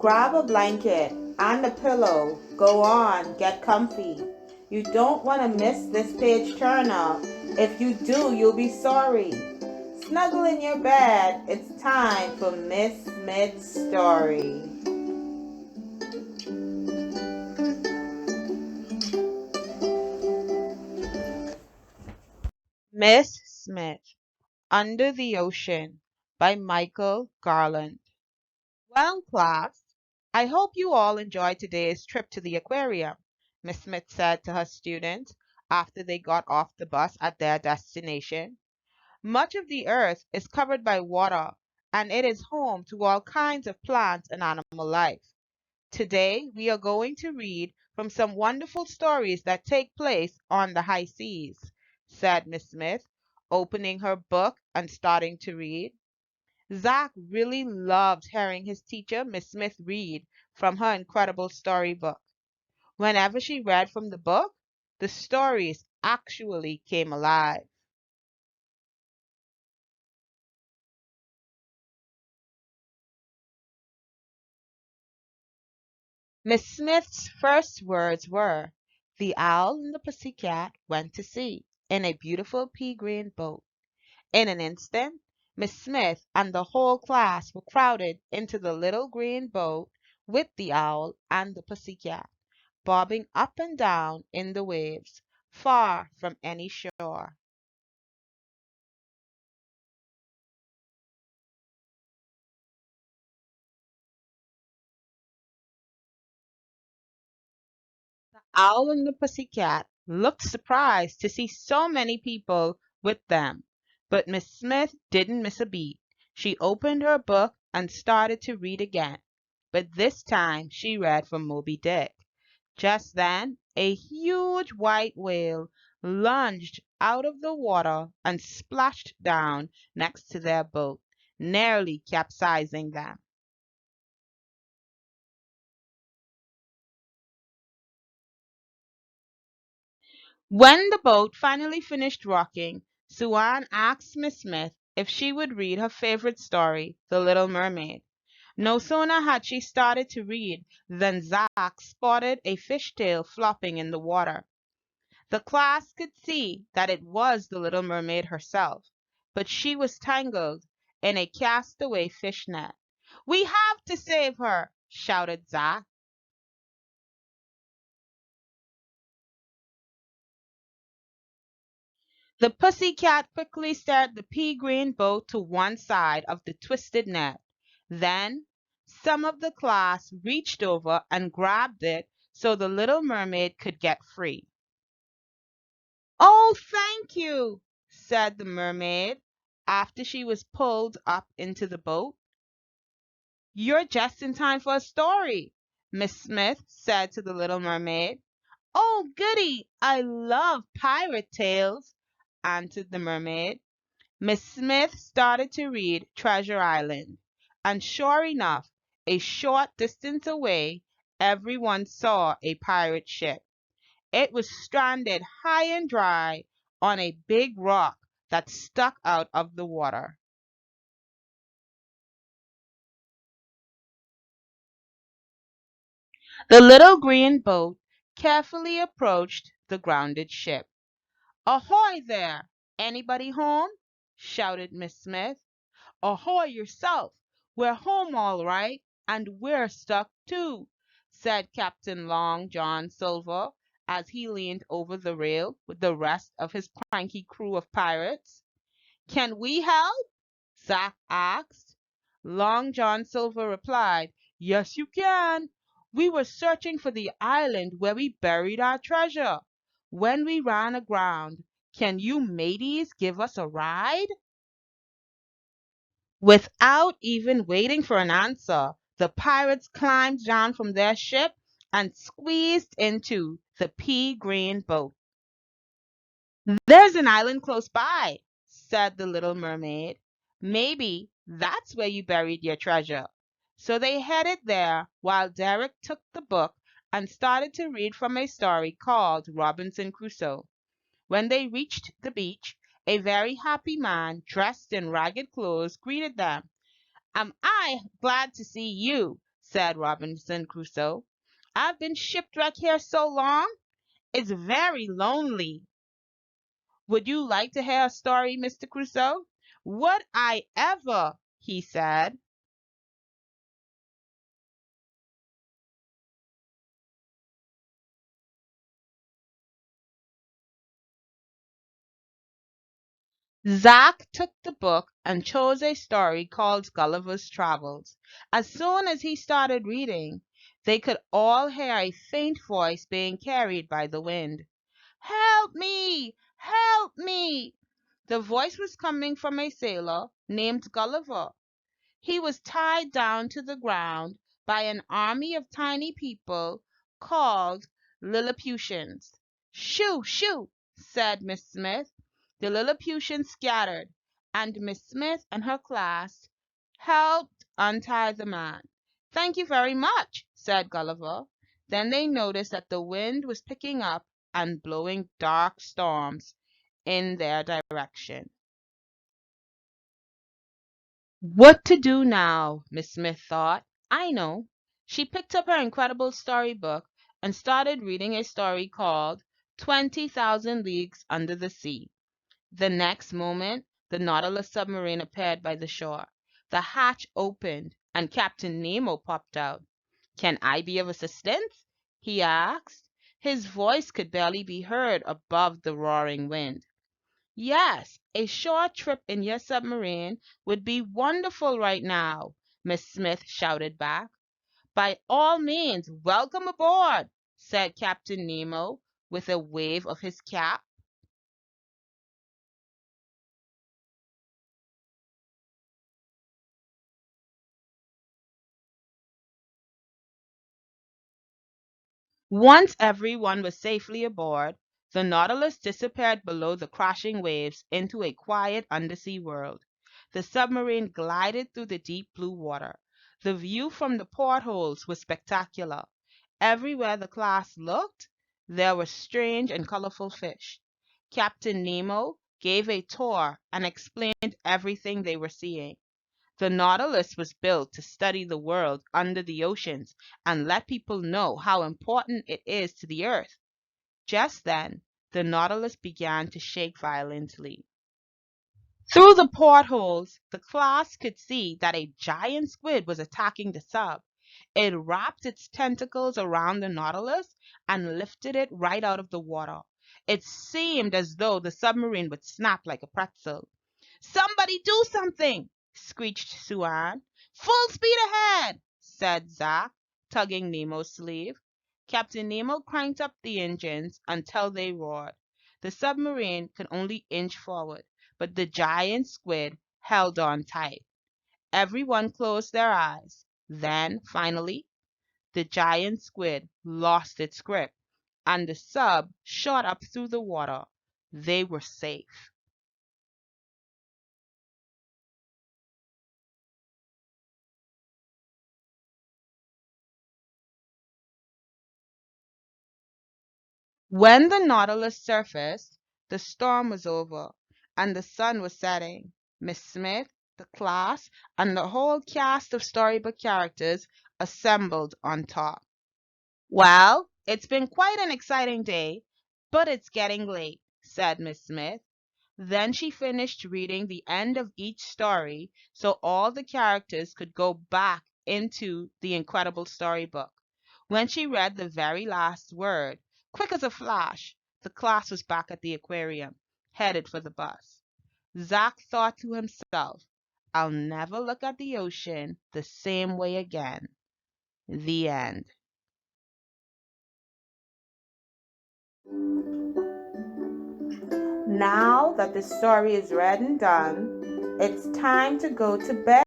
Grab a blanket and a pillow. Go on, get comfy. You don't want to miss this page turner. If you do, you'll be sorry. Snuggle in your bed. It's time for Miss Smith's story. Miss Smith, Under the Ocean by Michael Garland. Well, class, I hope you all enjoyed today's trip to the aquarium, Miss Smith said to her students after they got off the bus at their destination. Much of the earth is covered by water, and it is home to all kinds of plants and animal life. Today, we are going to read from some wonderful stories that take place on the high seas, said Miss Smith, opening her book and starting to read. Zach really loved hearing his teacher, Miss Smith, read from her incredible storybook. Whenever she read from the book, the stories actually came alive. Miss Smith's first words were, "The owl and the pussycat went to sea in a beautiful pea-green boat." In an instant, Miss Smith and the whole class were crowded into the little green boat with the owl and the pussycat, bobbing up and down in the waves, far from any shore. The owl and the pussycat looked surprised to see so many people with them, but Miss Smith didn't miss a beat. She opened her book and started to read again, but this time she read from Moby Dick. Just then, a huge white whale lunged out of the water and splashed down next to their boat, nearly capsizing them. When the boat finally finished rocking, Suan asked Miss Smith if she would read her favorite story, The Little Mermaid. No sooner had she started to read than Zack spotted a fishtail flopping in the water. The class could see that it was the little mermaid herself, but she was tangled in a castaway fish net. "We have to save her!" shouted Zack. The pussy cat quickly steered the pea-green boat to one side of the twisted net. Then some of the class reached over and grabbed it so the little mermaid could get free. "Oh, thank you," said the mermaid after she was pulled up into the boat. "You're just in time for a story," Miss Smith said to the little mermaid. "Oh, goody! I love pirate tales," answered the mermaid. Miss Smith started to read Treasure Island, and sure enough, a short distance away, everyone saw a pirate ship. It was stranded high and dry on a big rock that stuck out of the water. The little green boat carefully approached the grounded ship. "Ahoy there! Anybody home?" shouted Miss Smith. "Ahoy yourself! We're home all right, and we're stuck too," said Captain Long John Silver as he leaned over the rail with the rest of his cranky crew of pirates. "Can we help?" Zack asked. Long John Silver replied, "Yes, you can. We were searching for the island where we buried our treasure. When we ran aground, can you mateys give us a ride?" Without even waiting for an answer, the pirates climbed down from their ship and squeezed into the pea-green boat. "There's an island close by," said the little mermaid. "Maybe that's where you buried your treasure." So they headed there while Derek took the book and started to read from a story called Robinson Crusoe. When they reached the beach, a very happy man dressed in ragged clothes greeted them. "Am I glad to see you?" said Robinson Crusoe. "I've been shipwrecked here so long, it's very lonely." "Would you like to hear a story, Mr. Crusoe?" "Would I ever?" he said. Zack took the book and chose a story called Gulliver's Travels. As soon as he started reading, they could all hear a faint voice being carried by the wind. "Help me! Help me!" The voice was coming from a sailor named Gulliver. He was tied down to the ground by an army of tiny people called Lilliputians. "Shoo! Shoo!" said Miss Smith. The Lilliputians scattered, and Miss Smith and her class helped untie the man. "Thank you very much," said Gulliver. Then they noticed that the wind was picking up and blowing dark storms in their direction. What to do now? Miss Smith thought. I know. She picked up her incredible storybook and started reading a story called 20,000 Leagues Under the Sea. The next moment, the Nautilus submarine appeared by the shore. The hatch opened and Captain Nemo popped out. "Can I be of assistance?" he asked. His voice could barely be heard above the roaring wind. "Yes, a short trip in your submarine would be wonderful right now," Miss Smith shouted back. "By all means, welcome aboard," said Captain Nemo with a wave of his cap. Once everyone was safely aboard, the Nautilus disappeared below the crashing waves into a quiet undersea world. The submarine glided through the deep blue water. The view from the portholes was spectacular. Everywhere the class looked, there were strange and colorful fish. Captain Nemo gave a tour and explained everything they were seeing. The Nautilus was built to study the world under the oceans and let people know how important it is to the earth. Just then, the Nautilus began to shake violently. Through the portholes, the class could see that a giant squid was attacking the sub. It wrapped its tentacles around the Nautilus and lifted it right out of the water. It seemed as though the submarine would snap like a pretzel. "Somebody do something!" screeched Suan. "Full speed ahead!" said Zack, tugging Nemo's sleeve. Captain Nemo cranked up the engines until they roared. The submarine could only inch forward, but the giant squid held on tight. Everyone closed their eyes. Then, finally, the giant squid lost its grip, and the sub shot up through the water. They were safe. When the Nautilus surfaced, the storm was over, and the sun was setting. Miss Smith, the class, and the whole cast of storybook characters assembled on top. "Well, it's been quite an exciting day, but it's getting late," said Miss Smith. Then she finished reading the end of each story so all the characters could go back into the incredible storybook. When she read the very last word, quick as a flash, the class was back at the aquarium, headed for the bus. Zack thought to himself, "I'll never look at the ocean the same way again." The end. Now that the story is read and done, it's time to go to bed.